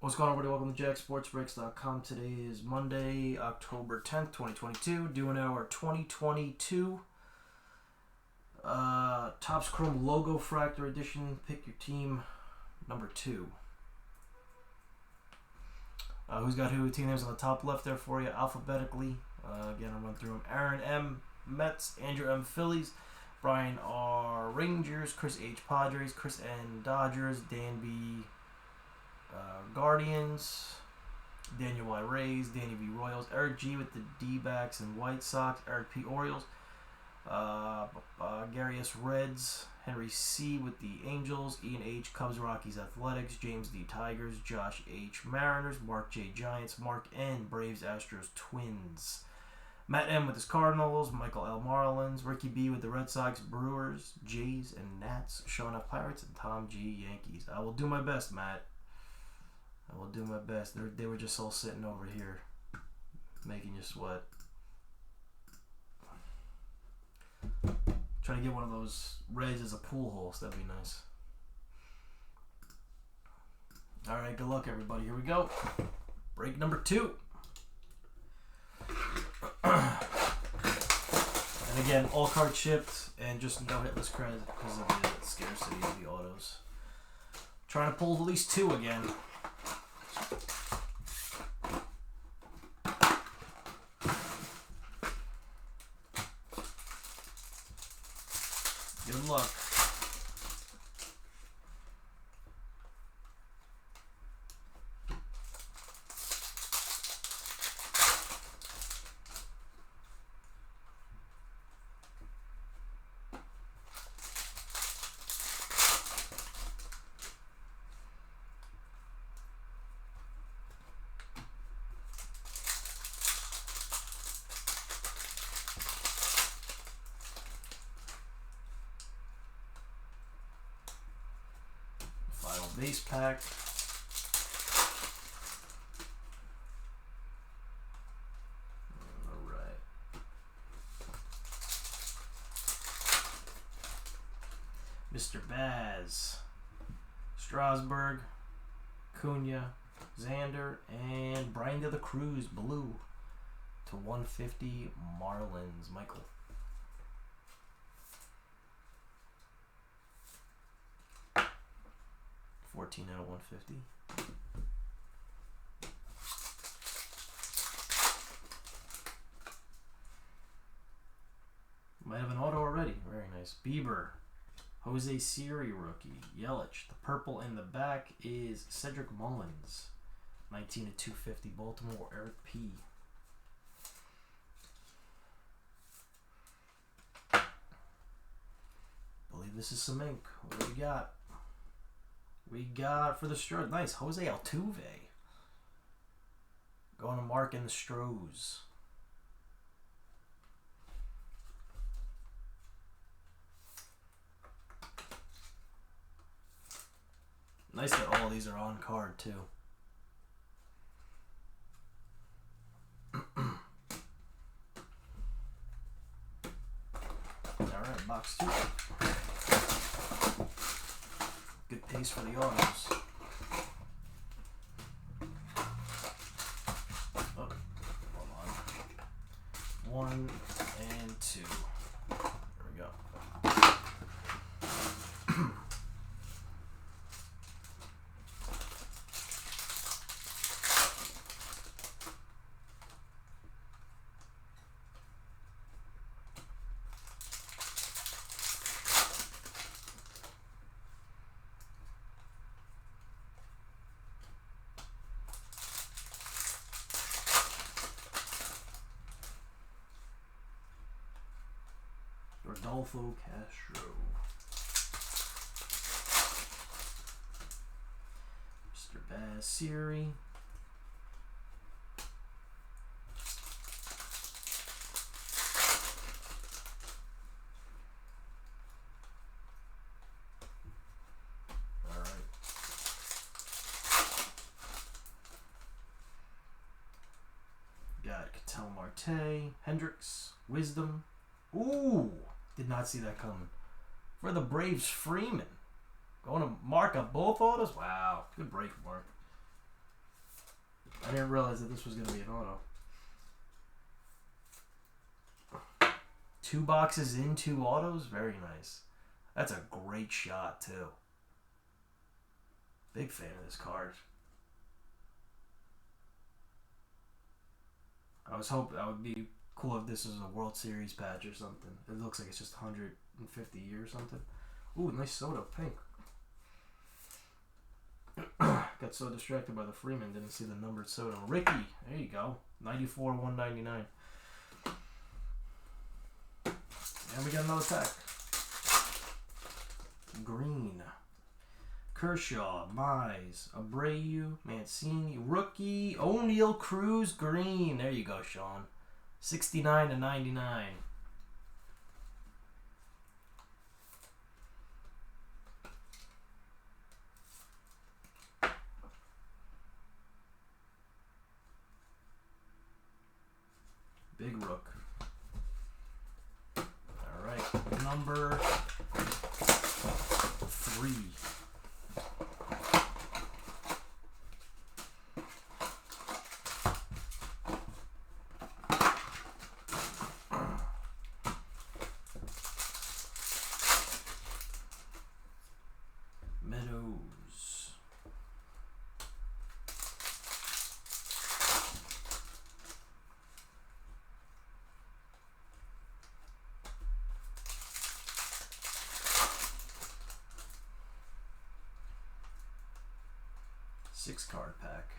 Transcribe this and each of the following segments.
What's going on, everybody? Welcome to JackSportsBreaks.com. Today is Monday, October 10th, 2022. Doing our 2022 Topps Chrome Logofractor edition. Pick your team number 2. Who's got who? Team names on the top left there for you, alphabetically. Again, I'll run through them. Aaron M. Mets, Andrew M. Phillies, Brian R. Rangers, Chris H. Padres, Chris N. Dodgers, Dan B. Guardians, Daniel Y. Rays, Danny V. Royals, Eric G. with the D-backs and White Sox, Eric P. Orioles, Gary S. Reds, Henry C. with the Angels, Ian H. Cubs, Rockies, Athletics, James D. Tigers, Josh H. Mariners, Mark J. Giants, Mark N. Braves, Astros, Twins, Matt M. with his Cardinals, Michael L. Marlins, Ricky B. with the Red Sox, Brewers, Jays, and Nats, Sean F. Pirates, and Tom G. Yankees. I will do my best, Matt. I will do my best. They were just all sitting over here, making you sweat. Try to get one of those Reds as a pool host. That'd be nice. All right, good luck, everybody. Here we go. Break number 2. And again, all cards shipped and just no hitless credit because of the scarcity of the autos. Trying to pull at least 2 again. Good luck. Base pack. All right. Mr. Baz, Strasburg, Cunha, Xander, and Brian De La Cruz, blue to 150 Marlins. Michael. 14 out of 150. Might have an auto already. Very nice. Bieber. Jose Siri rookie. Yelich. The purple in the back is Cedric Mullins. 19 to 250. Baltimore. Eric P. Believe this is some ink. What do we got? We got for the Stros. Nice. Jose Altuve. Going to Mark in the Stros. Nice that all these are on card, too. Alright, box 2. Good pace for the autos. Oh, hold on. 1 and 2. There we go. Rodolfo Castro. Mr. Baz Siri. Alright. Got Ketel Marte, Hendricks, Wisdom. Ooh! Did not see that coming. For the Braves, Freeman. Going to mark up both autos? Wow. Good break, Mark. I didn't realize that this was going to be an auto. 2 boxes in 2 autos? Very nice. That's a great shot, too. Big fan of this card. I was hoping that would be cool if this was a World Series patch or something. It looks like it's just 150 years or something. Ooh, nice soda, pink. Got so distracted by the Freeman, didn't see the numbered soda. Ricky, there you go. 94, 199. And we got another pack. Green. Kershaw, Mize, Abreu, Mancini, rookie, O'Neal Cruz, green. There you go, Sean. 69 to 99. Big Rook. All right, number 3. Meadows. Six card pack.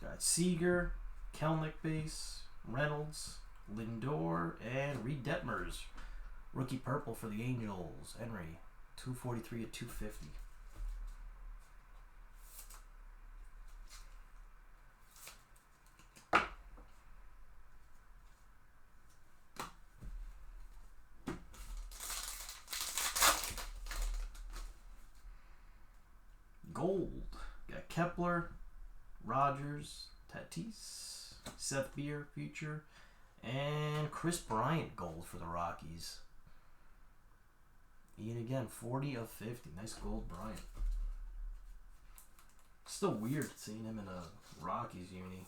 Got Seager, Kelnick base, Reynolds, Lindor, and Reed Detmers. Rookie purple for the Angels. Henry, 243 at 250. Gold. Got Kepler, Rogers, Tatis, Seth Beer, future, and Chris Bryant gold for the Rockies. Ian again, 40 of 50. Nice gold Bryant. Still weird seeing him in a Rockies uni.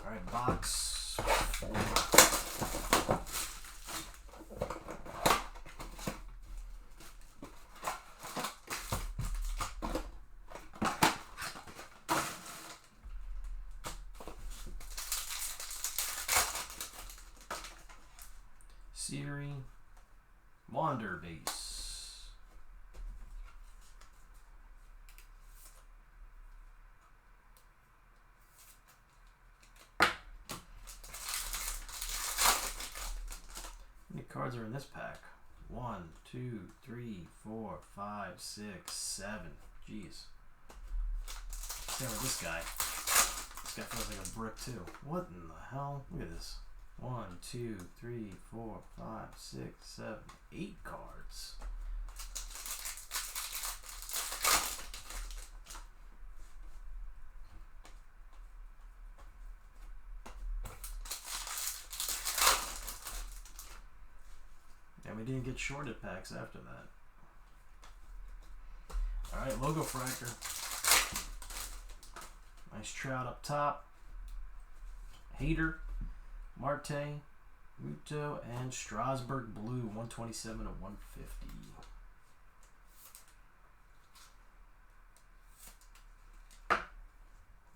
Alright, box 4. Siri, Wander base. How many cards are in this pack? 1, 2, 3, 4, 5, 6, 7. Jeez. Same with this guy. This guy feels like a brick too. What in the hell? Look at this. 1, 2, 3, 4, 5, 6, 7, 8 cards. And we didn't get shorted packs after that. Alright, Logofractor. Nice Trout up top. Hater. Marte, Muto, and Strasburg Blue, 127 of 150.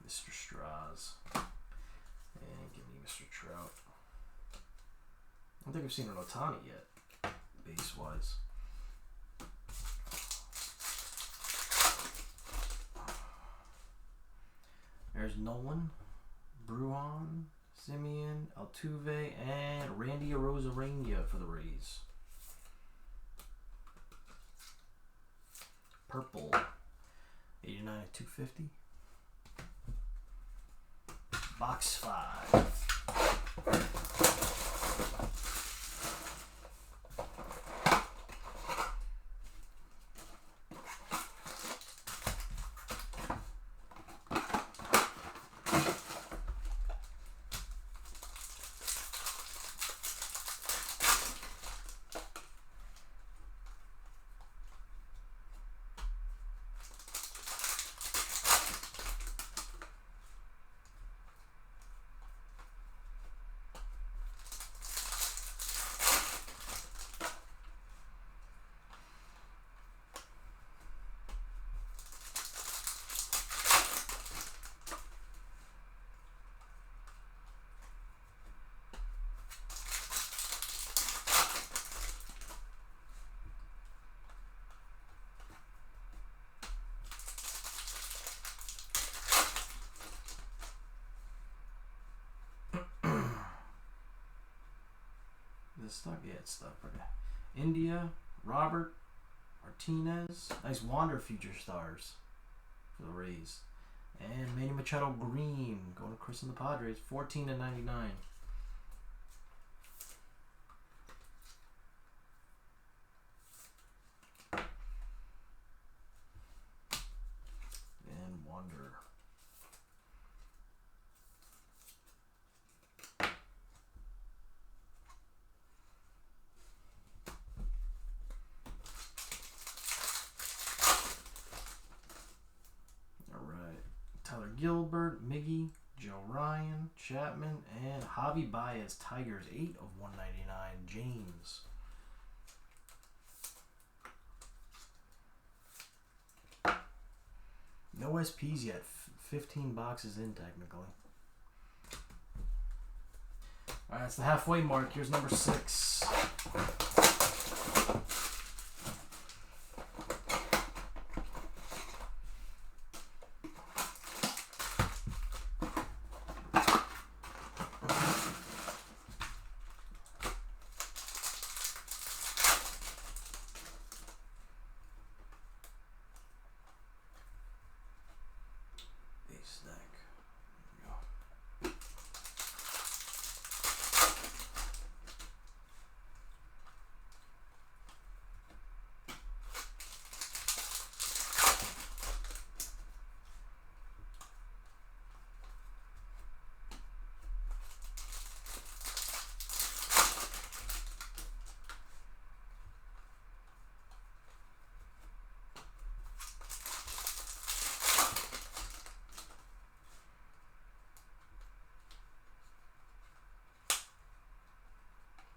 Mr. Stras. And give me Mr. Trout. I don't think I've seen an Ohtani yet, base-wise. There's Nolan, Bruin, Simeon, Altuve, and Randy Arozarena for the Rays. Purple, 89 at 250. Box 5. it stuck? Yeah, it's stuck. Okay. India, Robert Martinez. Nice Wander Future Stars for the Rays. And Manny Machado green going to Chris and the Padres. 14/99. And Wander. Tyler Gilbert, Miggy, Joe Ryan, Chapman, and Javi Baez, Tigers, 8/199. James. No SPs yet. 15 boxes in, technically. Alright, it's the halfway mark. Here's number 6.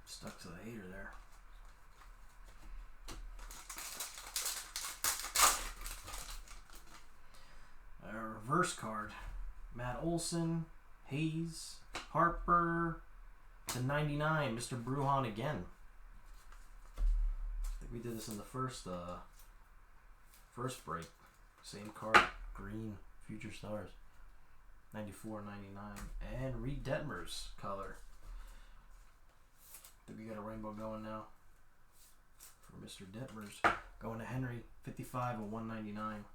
Stuck to the hater there. Reverse card. Matt Olson, Hayes, Harper /99. Mr. Bruhan again. I think we did this in the first break. Same card. Green. Future Stars. 94/99. And Reed Detmer's color. I think we got a rainbow going now for Mr. Detmers. Going to Henry, 55/199.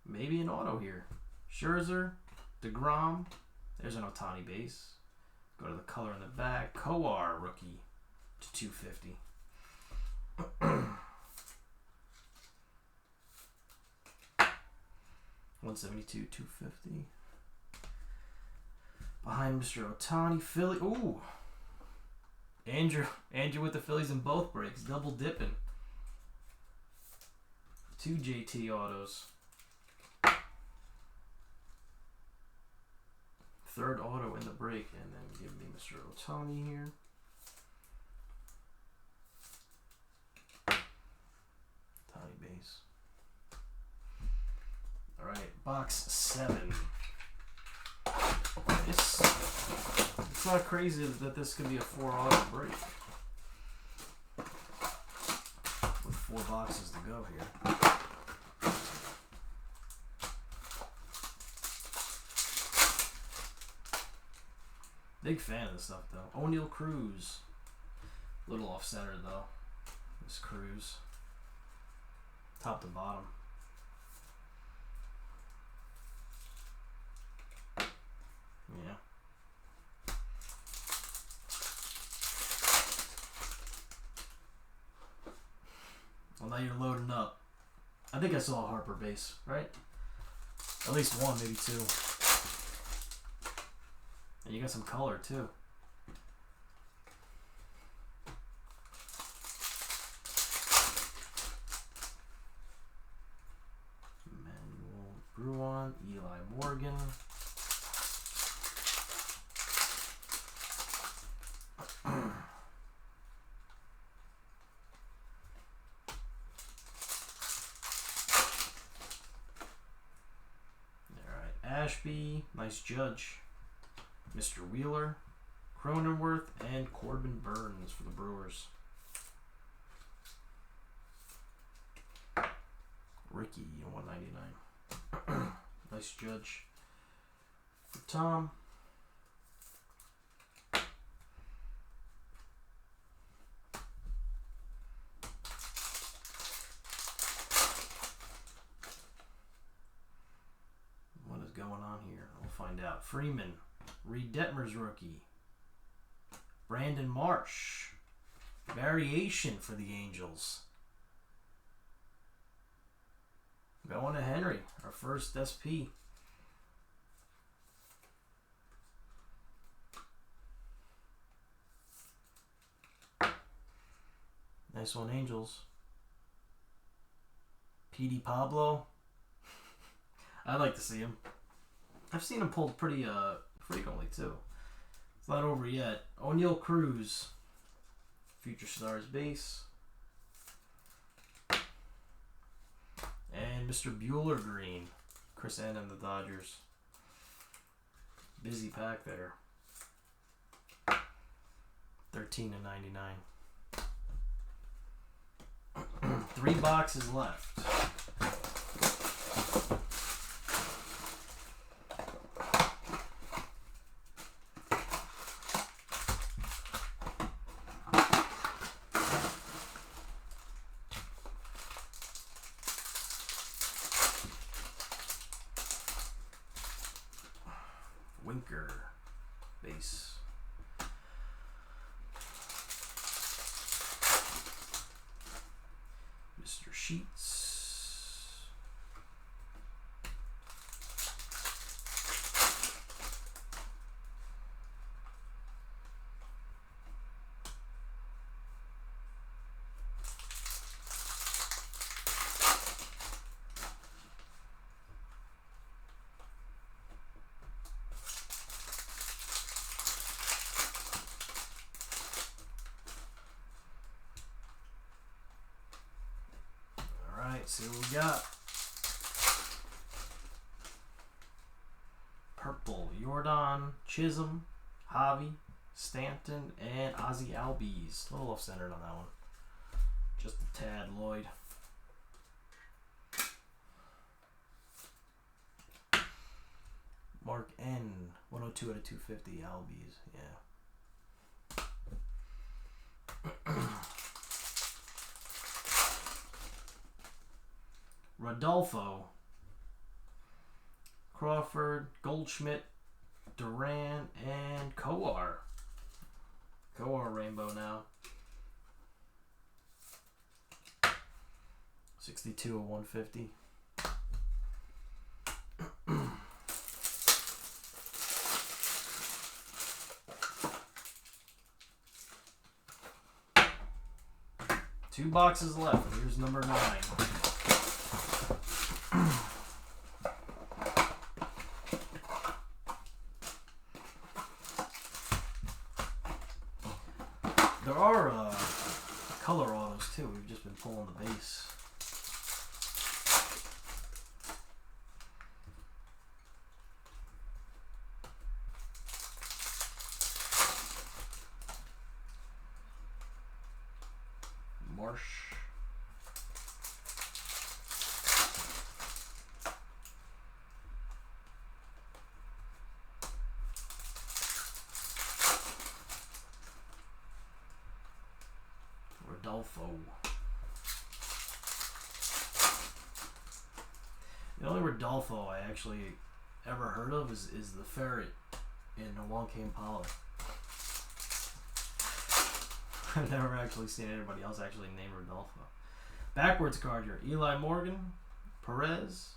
Maybe an auto here. Scherzer, DeGrom. There's an Ohtani base. Go to the color in the back. Kowar rookie /250. 172, 250. Behind Mr. Ohtani, Philly. Ooh. Andrew with the Phillies in both breaks. Double dipping. 2 JT autos. Third auto in the break. And then give me Mr. Ohtani here. Ohtani base. Alright, box 7. It's not crazy that this could be a 4 auto break. With 4 boxes to go here. Big fan of this stuff though. O'Neal Cruz. Little off center though. This Cruz. Top to bottom. Yeah. Well, now you're loading up. I think I saw a Harper base, right? At least one, maybe 2. And you got some color too. Emmanuel Bruin, Eli Morgan. Ashby, nice Judge, Mr. Wheeler, Cronenworth, and Corbin Burns for the Brewers. Ricky, 199. Nice Judge. for Tom. What is going on here? We'll find out. Freeman. Reed Detmer's rookie. Brandon Marsh. Variation for the Angels. Going to Henry, our first SP. Nice one, Angels. PD Pablo. I'd like to see him. I've seen him pulled pretty frequently too. It's not over yet. O'Neal Cruz. Future Stars base. And Mr. Bueller green. Chris N and the Dodgers. Busy pack there. 13/99. 3 boxes left. Winker base. Mr. Sheets. See what we got. Purple, Jordan, Chisholm, Javi, Stanton, and Ozzie Albies. A little off-centered on that one. Just a tad, Lloyd. Mark N, 102 out of 250, Albies. Yeah. Rodolfo, Crawford, Goldschmidt, Duran, and Coar. Coar rainbow now. 62 of 150. Two boxes left. Here's number 9. There are color autos too. We've just been pulling the base. Marsh. Rodolfo. The only Rodolfo I actually ever heard of is the ferret in Along Came Polly. I've never actually seen anybody else actually name Rodolfo. Backwards card here. Eli Morgan, Perez.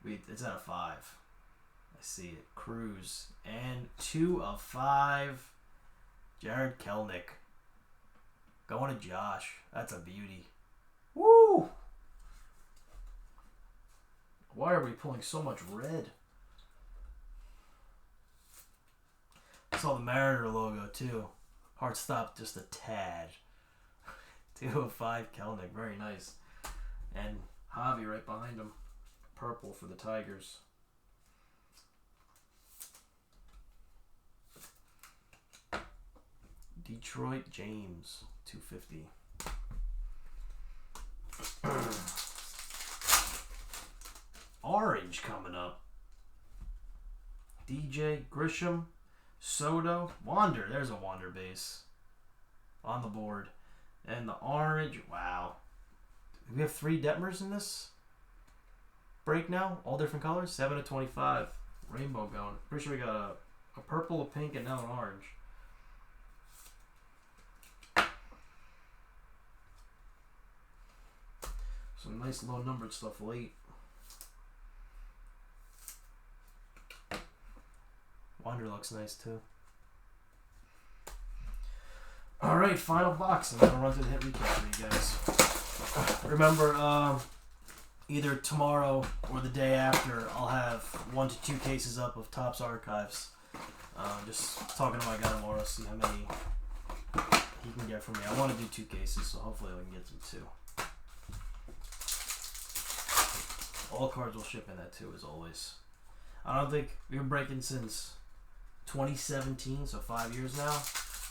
Wait, it's out of 5. I see it. Cruz. And 2 of 5. Jared Kelnick. Going to Josh. That's a beauty. Woo! Why are we pulling so much red? I saw the Mariner logo too. Heart stopped just a tad. 2 of 5 Kelnick. Very nice. And Javi right behind him. Purple for the Tigers. Detroit James. 250. Orange coming up. DJ, Grisham, Soto, Wander. There's a Wander base on the board. And the orange, wow. We have 3 Detmers in this break now. All different colors. 7 of 25. Rainbow going. Pretty sure we got a purple, a pink, and now an orange. Some nice low numbered stuff late. Wander looks nice too. Alright, final box. I'm going to run through the hit recap for you guys. Remember, either tomorrow or the day after, I'll have 1 to 2 cases up of Topps Archives. Just talking to my guy tomorrow, see how many he can get from me. I want to do 2 cases, so hopefully I can get some 2. All cards will ship in that too, as always. I don't think we've been breaking since 2017, so 5 years now.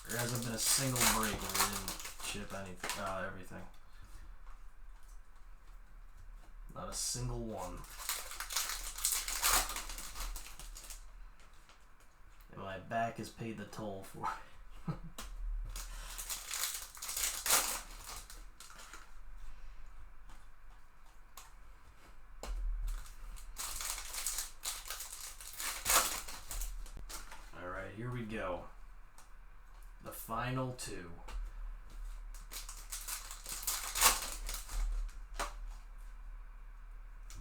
There hasn't been a single break where we didn't ship everything. Not a single one. And my back has paid the toll for it. Alright, here we go. The final 2.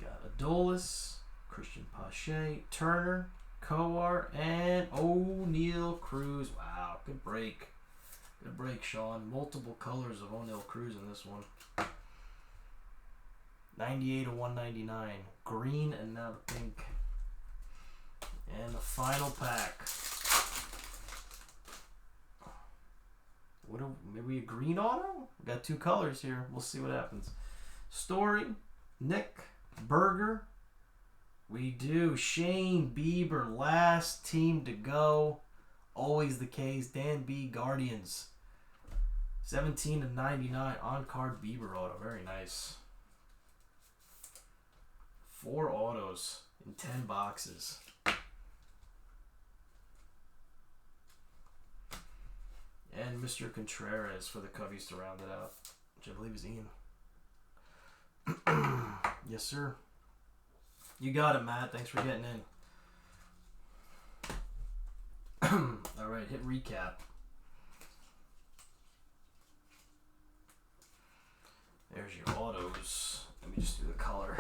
Got Adolis, Christian Pache, Turner, Kowar, and O'Neal Cruz. Wow, good break. Good break, Sean. Multiple colors of O'Neal Cruz in this one. 98 to 199. Green and now the pink. And the final pack. Maybe a green auto? We got 2 colors here. We'll see what happens. Story, Nick, Berger. We do. Shane Bieber, last team to go. Always the case. Dan B, Guardians. 17 to 99 on-card Bieber auto. Very nice. 4 autos in 10 boxes. And Mr. Contreras for the Cubbies to round it out, which I believe is Ian. Yes, sir. You got it, Matt. Thanks for getting in. All right, hit recap. There's your autos. Let me just do the color.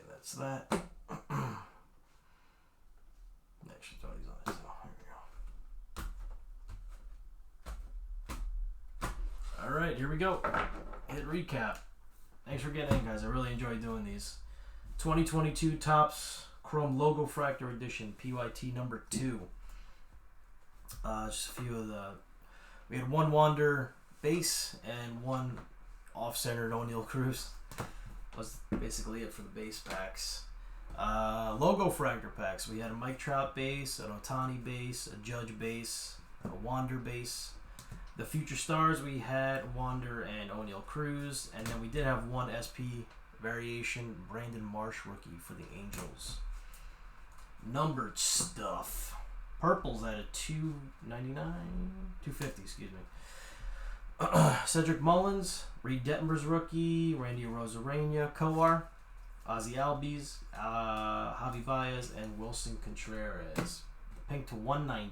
That's that. Actually, throw these on this. Here we go. Alright, here we go. Hit recap. Thanks for getting in, guys. I really enjoy doing these. 2022 Topps Chrome Logofractor Edition, PYT number 2. Just a few of the... We had 1 Wander base and 1 off-centered O'Neal Cruz. Was basically it for the base packs. Logofractor packs. We had a Mike Trout base, an Ohtani base, a Judge base, a Wander base. The Future Stars, we had Wander and O'Neal Cruz. And then we did have 1 SP variation, Brandon Marsh rookie for the Angels. Numbered stuff. Purples at a $2.99? $2.50, excuse me. Cedric Mullins, Reed Detmer's rookie, Randy Arozarena, Kowar, Ozzy Albies, Javi Baez, and Wilson Contreras. Pink to $1.99.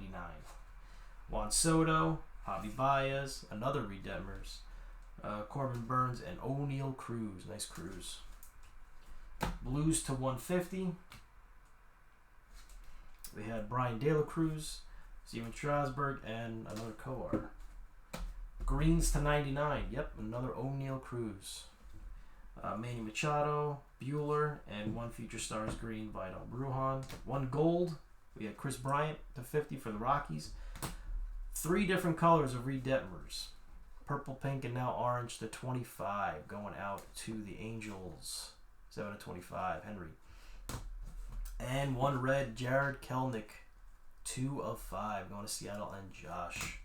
Juan Soto, Javi Baez, another Redemptors, Corbin Burns, and O'Neal Cruz. Nice Cruz. Blues to 150. We had Brian De La Cruz, Steven Strasburg, and another Coar. Greens to 99. Yep, another O'Neal Cruz. Manny Machado, Bueller, and one Future Stars green, Vidal Brujan. One gold. We had Chris Bryant to 50 for the Rockies. 3 different colors of Reed Detmers. Purple, pink, and now orange to 25. Going out to the Angels. 7 of 25, Henry. And one red, Jared Kelenic. 2 of 5. Going to Seattle and Josh.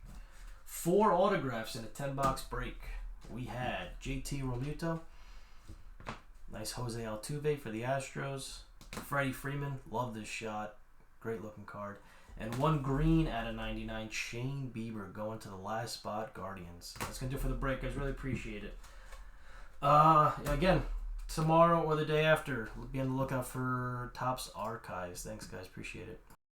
4 autographs in a 10-box break. We had JT Realmuto. Nice Jose Altuve for the Astros. Freddie Freeman. Love this shot. Great looking card. And one green out of 99, Shane Bieber going to the last spot, Guardians. That's going to do it for the break, guys. Really appreciate it. Again, tomorrow or the day after, be on the lookout for Topps Archives. Thanks, guys. Appreciate it.